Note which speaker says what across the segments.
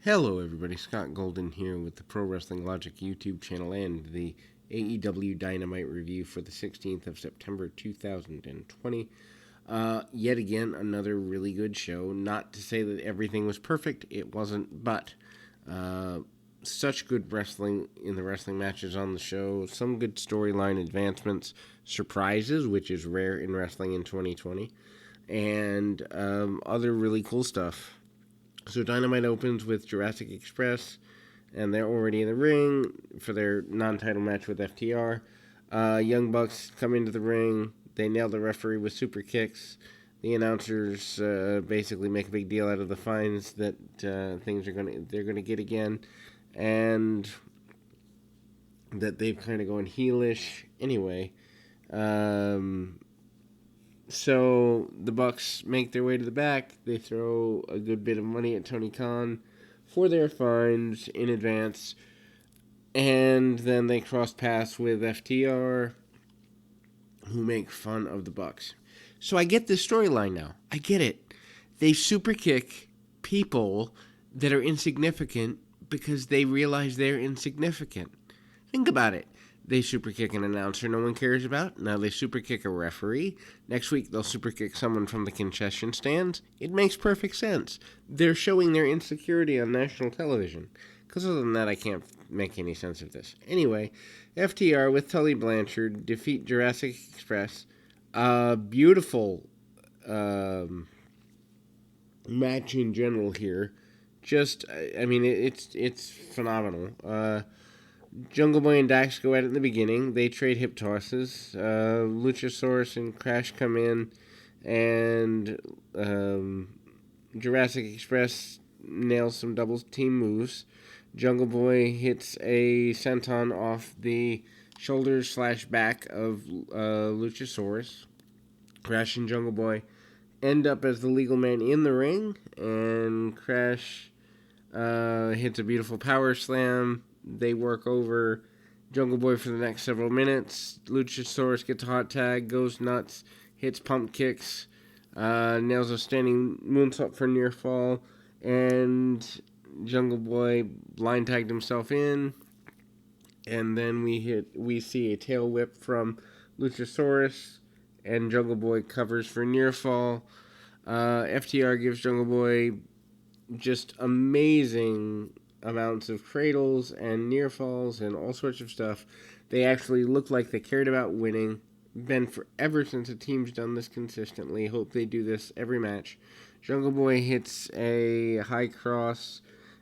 Speaker 1: Hello, everybody. Scott Golden here with the Pro Wrestling Logic YouTube channel and the AEW Dynamite review for the 16th of September 2020. Yet again, another really good show. Not to say that everything was perfect, it wasn't, but such good wrestling in the wrestling matches on the show, some good storyline advancements, surprises, which is rare in wrestling in 2020, and other really cool stuff. So Dynamite opens with Jurassic Express, and they're already in the ring for their non-title match with FTR. Young Bucks come into the ring. They nail the referee with super kicks. The announcers basically make a big deal out of the fines that they're gonna get again, and that they've kind of gone heelish anyway. So the Bucks make their way to the back. They throw a good bit of money at Tony Khan for their fines in advance. And then they cross paths with FTR, who make fun of the Bucks. So I get this storyline now. I get it. They super kick people that are insignificant because they realize they're insignificant. Think about it. They super kick an announcer no one cares about. Now they super kick a referee. Next week they'll super kick someone from the concession stands. It makes perfect sense. They're showing their insecurity on national television. Because other than that, I can't make any sense of this. Anyway, FTR with Tully Blanchard defeat Jurassic Express. Beautiful match in general here. It's phenomenal. Jungle Boy and Dax go at it in the beginning. They trade hip tosses. Luchasaurus and Crash come in, and Jurassic Express nails some double team moves. Jungle Boy hits a senton off the shoulders / back of Luchasaurus. Crash and Jungle Boy end up as the legal man in the ring, and Crash hits a beautiful power slam. They work over Jungle Boy for the next several minutes. Luchasaurus gets a hot tag, goes nuts, hits pump kicks, nails a standing moonsault for near fall, and Jungle Boy blind tagged himself in. And then we see a tail whip from Luchasaurus, and Jungle Boy covers for near fall. FTR gives Jungle Boy just amazing amounts of cradles and near falls and all sorts of stuff. They actually look like they cared about winning. Been forever since a team's done this consistently. Hope they do this every match. Jungle Boy hits a high cross.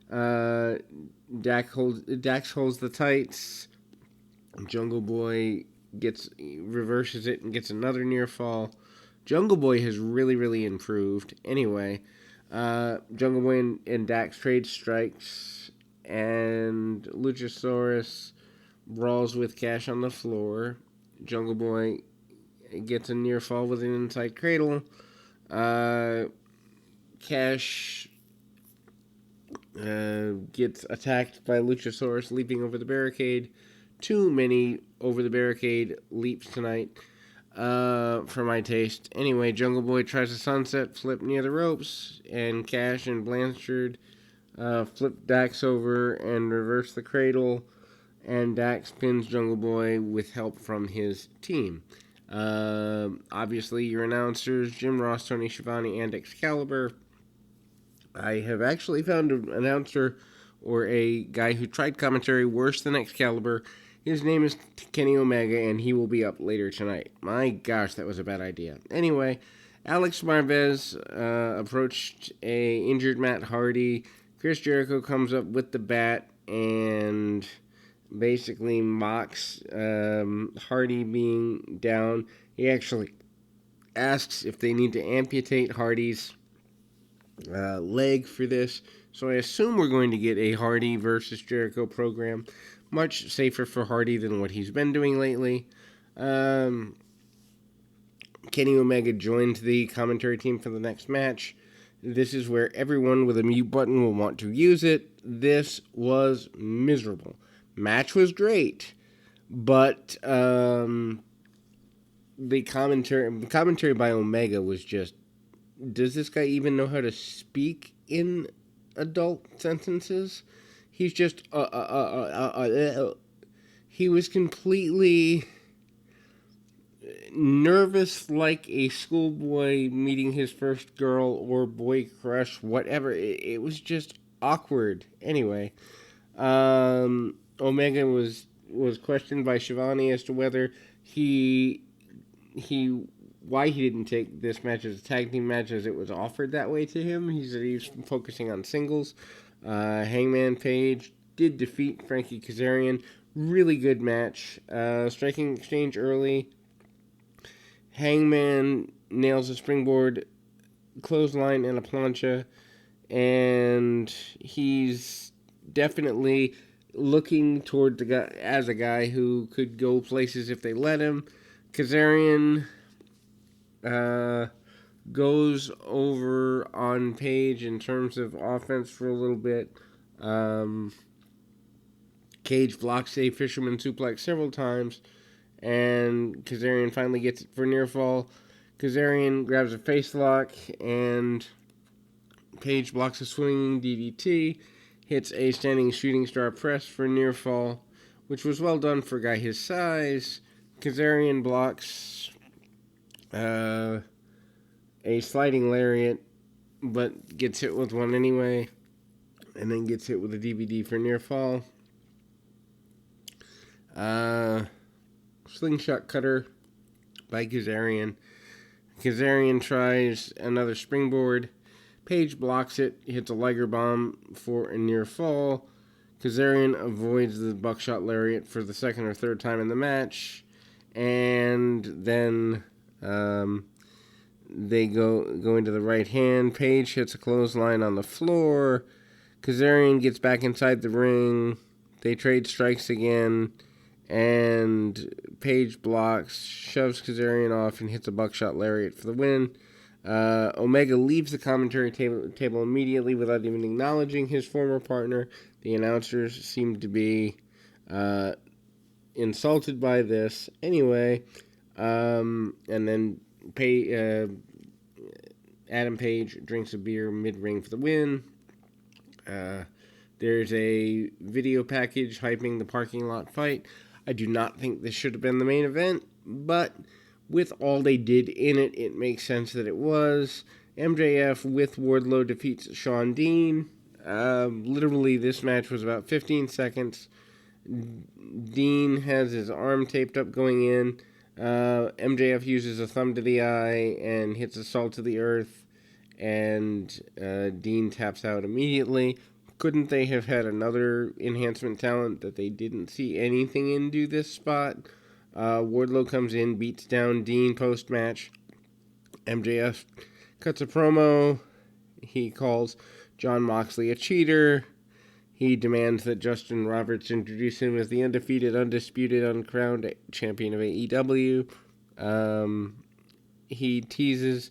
Speaker 1: Dax holds the tights. Jungle Boy reverses it and gets another near fall. Jungle Boy has really, really improved. Anyway, Jungle Boy and Dax trade strikes, and Luchasaurus brawls with Cash on the floor. Jungle Boy gets a near fall with an inside cradle. Cash gets attacked by Luchasaurus leaping over the barricade. Too many over the barricade leaps tonight, for my taste. Anyway, Jungle Boy tries a sunset flip near the ropes, and Cash and Blanchard flip Dax over and reverse the cradle, and Dax pins Jungle Boy with help from his team. Obviously, your announcers, Jim Ross, Tony Schiavone, and Excalibur. I have actually found an announcer or a guy who tried commentary worse than Excalibur. His name is Kenny Omega, and he will be up later tonight. My gosh, that was a bad idea. Anyway, Alex Marvez approached a injured Matt Hardy. Chris Jericho comes up with the bat and basically mocks Hardy being down. He actually asks if they need to amputate Hardy's leg for this. So I assume we're going to get a Hardy versus Jericho program. Much safer for Hardy than what he's been doing lately. Kenny Omega joined the commentary team for the next match. This is where everyone with a mute button will want to use it. This was miserable. Match was great, but the commentary by Omega was just, does this guy even know how to speak in adult sentences. He's just he was completely nervous, like a schoolboy meeting his first girl or boy crush, whatever. It was just awkward. Anyway, Omega was questioned by Shivani as to whether he why he didn't take this match as a tag team match as it was offered that way to him. He said he was focusing on singles. Hangman Page did defeat Frankie Kazarian. Really good match. Striking exchange early. Hangman nails a springboard clothesline and a plancha, and he's definitely looking toward the guy as a guy who could go places if they let him. Kazarian goes over on Page in terms of offense for a little bit. Cage blocks a fisherman suplex several times, and Kazarian finally gets it for near fall. Kazarian grabs a face lock, and Page blocks a swinging DDT, hits a standing shooting star press for near fall, which was well done for a guy his size. Kazarian blocks a sliding lariat, but gets hit with one anyway, and then gets hit with a DVD for near fall. Slingshot cutter by Kazarian. Kazarian tries another springboard. Page blocks it, hits a Liger bomb for a near fall. Kazarian avoids the buckshot lariat for the second or third time in the match. And then they go into the right hand. Page hits a clothesline on the floor. Kazarian gets back inside the ring. They trade strikes again. And Page blocks, shoves Kazarian off, and hits a buckshot lariat for the win. Omega leaves the commentary table immediately without even acknowledging his former partner. The announcers seem to be insulted by this. Anyway, and then Adam Page drinks a beer mid-ring for the win. There's a video package hyping the parking lot fight. I do not think this should have been the main event, but with all they did in it, it makes sense that it was. MJF with Wardlow defeats Shawn Dean. Literally, this match was about 15 seconds. Dean has his arm taped up going in. MJF uses a thumb to the eye and hits a salt to the earth, and Dean taps out immediately. Couldn't they have had another enhancement talent that they didn't see anything in do this spot? Wardlow comes in, beats down Dean post-match. MJF cuts a promo. He calls Jon Moxley a cheater. He demands that Justin Roberts introduce him as the undefeated, undisputed, uncrowned champion of AEW. He teases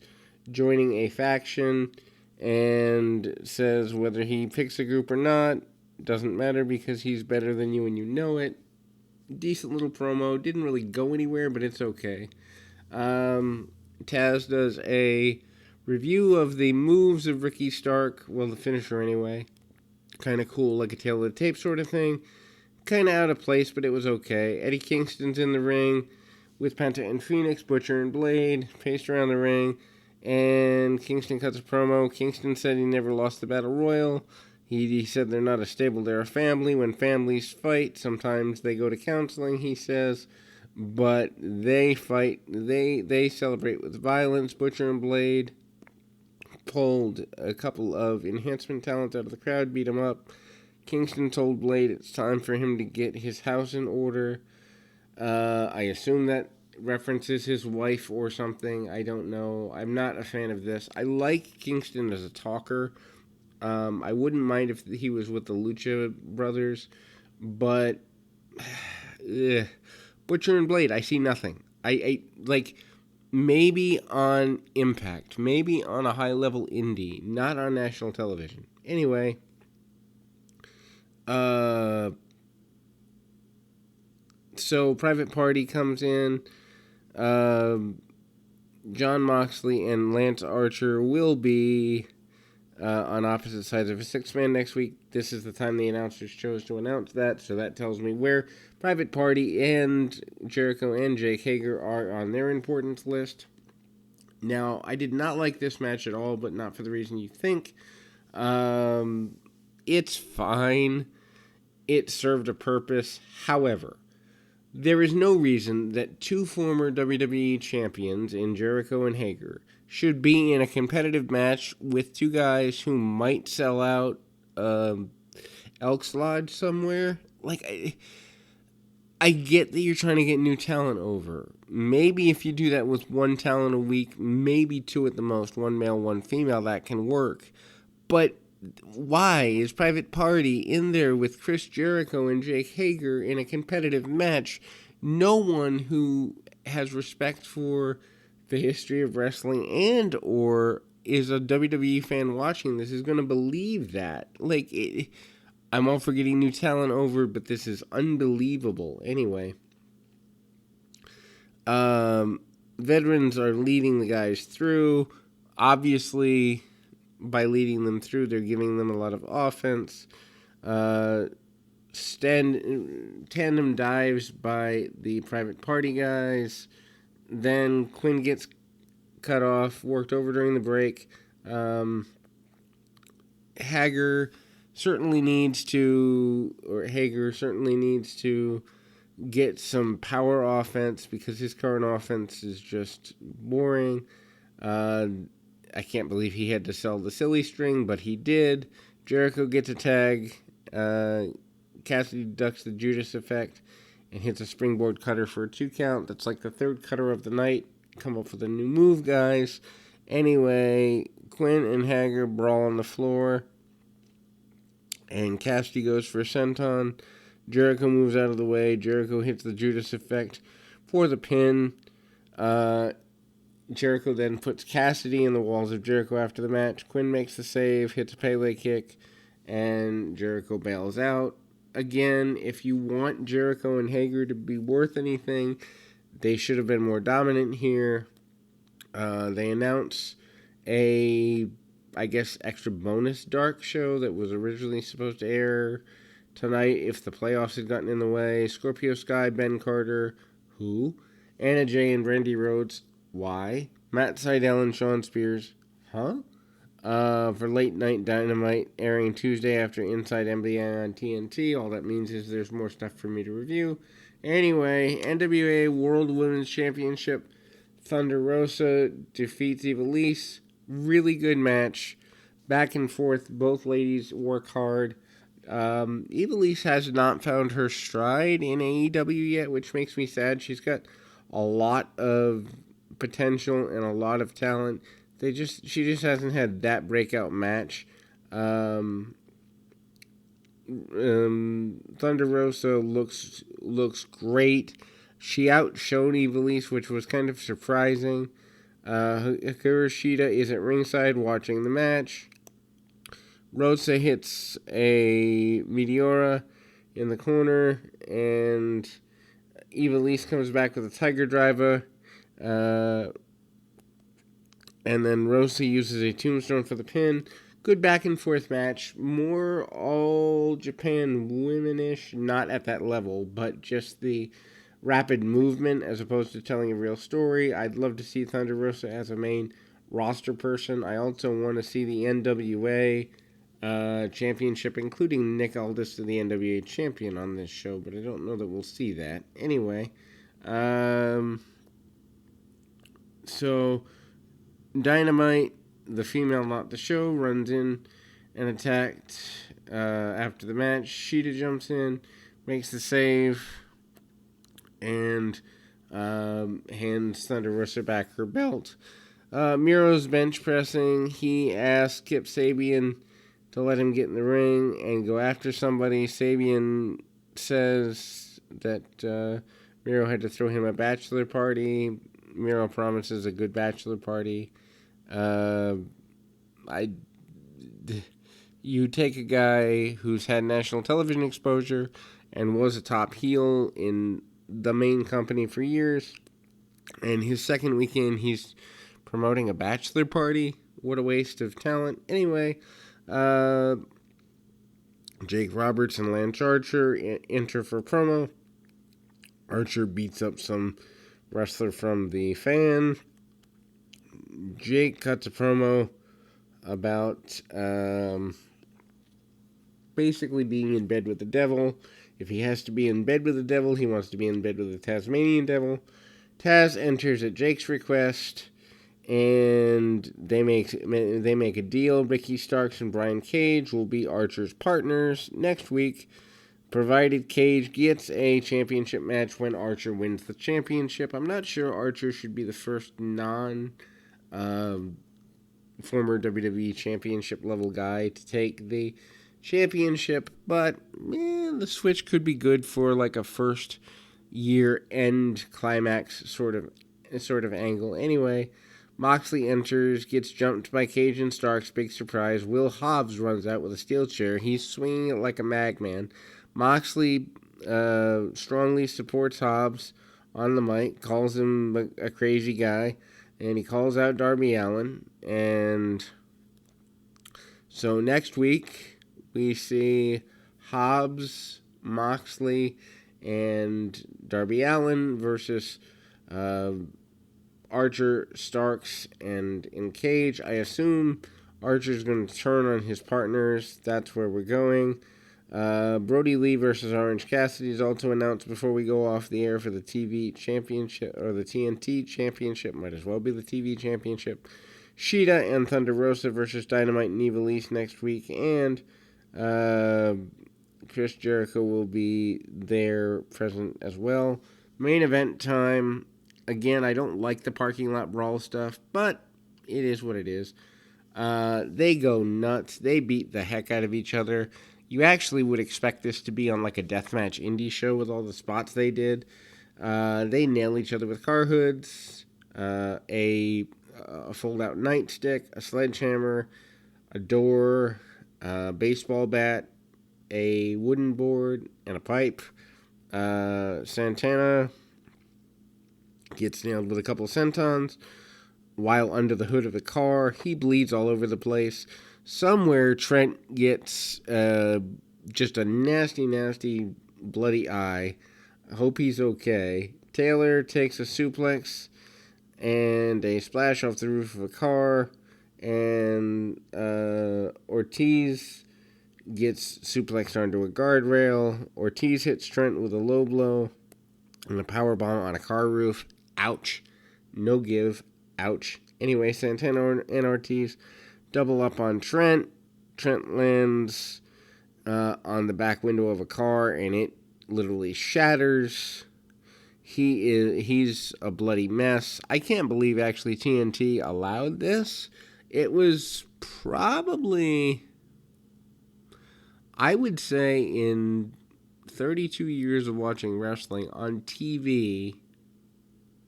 Speaker 1: joining a faction and says whether he picks a group or not doesn't matter because he's better than you and you know it. Decent little promo. Didn't really go anywhere, but it's okay. Taz does a review of the moves of Ricky Stark. Well, the finisher anyway. Kind of cool, like a tail of the tape sort of thing. Kind of out of place, but it was okay. Eddie Kingston's in the ring with Penta and Phoenix, Butcher and Blade, paced around the ring. And Kingston cuts a promo. Kingston said he never lost the Battle Royal. He said they're not a stable, they're a family. When families fight, sometimes they go to counseling, he says. But they fight, they celebrate with violence. Butcher and Blade pulled a couple of enhancement talents out of the crowd, beat him up. Kingston told Blade it's time for him to get his house in order. I assume that references his wife or something. I don't know. I'm not a fan of this. I like Kingston as a talker. I wouldn't mind if he was with the Lucha Brothers, but Butcher and Blade, I see nothing. I like maybe on Impact, maybe on a high-level indie, not on national television. Anyway, so Private Party comes in. Jon Moxley and Lance Archer will be on opposite sides of a six-man next week. This is the time the announcers chose to announce that, so that tells me where Private Party and Jericho and Jake Hager are on their importance list. Now, I did not like this match at all, but not for the reason you think. It's fine. It served a purpose. However, there is no reason that two former WWE champions in Jericho and Hager should be in a competitive match with two guys who might sell out Elks Lodge somewhere. Like, I get that you're trying to get new talent over. Maybe if you do that with one talent a week, maybe two at the most, one male, one female, that can work. But why is Private Party in there with Chris Jericho and Jake Hager in a competitive match? No one who has respect for the history of wrestling and or is a WWE fan watching this is going to believe that. I'm all for getting new talent over, but this is unbelievable. Anyway, veterans are leading the guys through. Obviously, by leading them through, they're giving them a lot of offense. Tandem dives by the Private Party guys. Then Quinn gets cut off, worked over during the break. Hager certainly needs to get some power offense because his current offense is just boring. I can't believe he had to sell the silly string, but he did. Jericho gets a tag. Cassidy ducks the Judas effect and hits a springboard cutter for a 2 count. That's like the third cutter of the night. Come up with a new move, guys. Anyway, Quinn and Hager brawl on the floor. And Cassidy goes for a senton. Jericho moves out of the way. Jericho hits the Judas effect for the pin. Jericho then puts Cassidy in the walls of Jericho after the match. Quinn makes the save, hits a Pele kick, and Jericho bails out. Again, if you want Jericho and Hager to be worth anything, they should have been more dominant here. They announce a, extra bonus dark show that was originally supposed to air tonight if the playoffs had gotten in the way. Scorpio Sky, Ben Carter, who? Anna Jay and Brandy Rhodes, why? Matt Sydal and Sean Spears, huh? For Late Night Dynamite, airing Tuesday after Inside NBA on TNT. All that means is there's more stuff for me to review. Anyway, NWA World Women's Championship, Thunder Rosa defeats Ivelisse. Really good match. Back and forth. Both ladies work hard. Ivelisse has not found her stride in AEW yet, which makes me sad. She's got a lot of potential and a lot of talent. She just hasn't had that breakout match. Thunder Rosa looks great. She outshone Ivelisse, which was kind of surprising. Hikaru Shida is at ringside watching the match. Rosa hits a Meteora in the corner, and Ivelisse comes back with a Tiger Driver. And then Rosa uses a Tombstone for the pin. Good back and forth match. More all Japan womenish, not at that level, but just the rapid movement as opposed to telling a real story. I'd love to see Thunder Rosa as a main roster person. I also want to see the NWA championship, including Nick Aldis, the NWA champion on this show, but I don't know that we'll see that. Anyway, so Dynamite, the female not the show, runs in and attacked after the match. Shida jumps in, makes the save, and hands Thunder Rosa back her belt. Miro's bench pressing. He asked Kip Sabian to let him get in the ring and go after somebody. Sabian says that Miro had to throw him a bachelor party. Miro promises a good bachelor party. You take a guy who's had national television exposure and was a top heel in the main company for years, and his second weekend he's promoting a bachelor party. What a waste of talent. Anyway, uh, Jake Roberts and Lance Archer enter for promo. Archer beats up some wrestler from the fan. Jake cuts a promo about basically being in bed with the devil. If he has to be in bed with the devil, he wants to be in bed with the Tasmanian devil. Taz enters at Jake's request, and they make a deal. Ricky Starks and Brian Cage will be Archer's partners next week, provided Cage gets a championship match when Archer wins the championship. I'm not sure Archer should be the first former WWE championship level guy to take the championship, but the switch could be good for like a first year end climax sort of angle. Anyway, Moxley enters, gets jumped by Cage and Starks. Big surprise. Will Hobbs runs out with a steel chair. He's swinging it like a magman. Moxley strongly supports Hobbs on the mic, calls him a crazy guy, and he calls out Darby Allin. And so next week we see Hobbs, Moxley, and Darby Allin versus Archer, Starks, and Cage. I assume Archer's going to turn on his partners. That's where we're going. Brody Lee versus Orange Cassidy is also announced before we go off the air for the TV Championship, or the TNT Championship. Might as well be the TV Championship. Sheeta and Thunder Rosa versus Dynamite and Evilise next week. And Chris Jericho will be there present as well. Main event time. Again, I don't like the parking lot brawl stuff, but it is what it is. They go nuts. They beat the heck out of each other. You actually would expect this to be on like a deathmatch indie show with all the spots they did. They nail each other with car hoods, a fold-out nightstick, a sledgehammer, a door, a baseball bat, a wooden board, and a pipe. Santana gets nailed with a couple of sentons while under the hood of the car. He bleeds all over the place. Somewhere Trent gets just a nasty, nasty, bloody eye. I hope he's okay. Taylor takes a suplex and a splash off the roof of a car. And Ortiz gets suplexed onto a guardrail. Ortiz hits Trent with a low blow and a powerbomb on a car roof. Ouch. No give. Ouch. Anyway, Santana and Ortiz double up on Trent. Trent lands on the back window of a car, and it literally shatters. He's a bloody mess. I can't believe actually TNT allowed this. It was probably, I would say, in 32 years of watching wrestling on TV,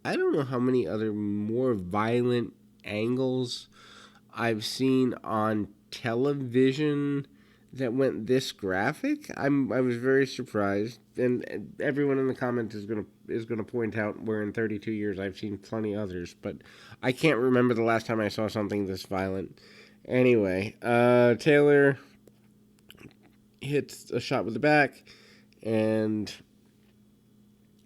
Speaker 1: I don't know how many other more violent angles I've seen on television that went this graphic. I was very surprised, and everyone in the comments is gonna point out where in 32 years I've seen plenty others, but I can't remember the last time I saw something this violent. Anyway, Taylor hits a shot with the back, and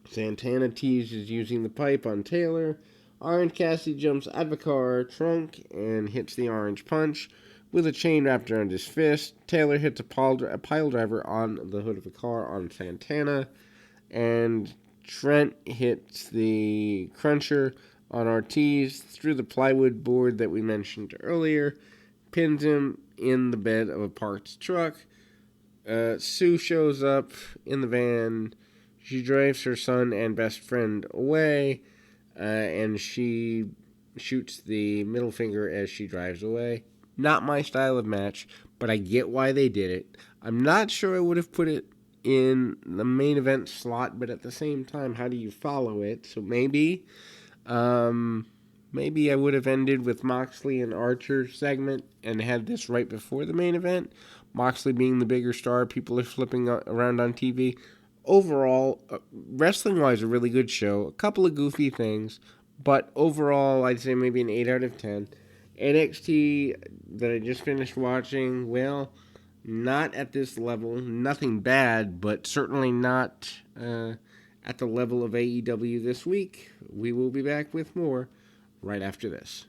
Speaker 1: Santana teases using the pipe on Taylor. Orange Cassidy jumps out of a car trunk and hits the orange punch with a chain wrapped around his fist. Taylor hits a pile driver on the hood of a car on Santana. And Trent hits the cruncher on Ortiz through the plywood board that we mentioned earlier. Pins him in the bed of a parked truck. Sue shows up in the van. She drives her son and best friend away, and she shoots the middle finger as she drives away. Not my style of match, but I get why they did it. I'm not sure I would have put it in the main event slot, but at the same time, how do you follow it? So maybe I would have ended with Moxley and Archer segment and had this right before the main event. Moxley being the bigger star, people are flipping around on TV. Overall, wrestling-wise, a really good show. A couple of goofy things, but overall, I'd say maybe an 8 out of 10. NXT that I just finished watching, well, not at this level. Nothing bad, but certainly not at the level of AEW this week. We will be back with more right after this.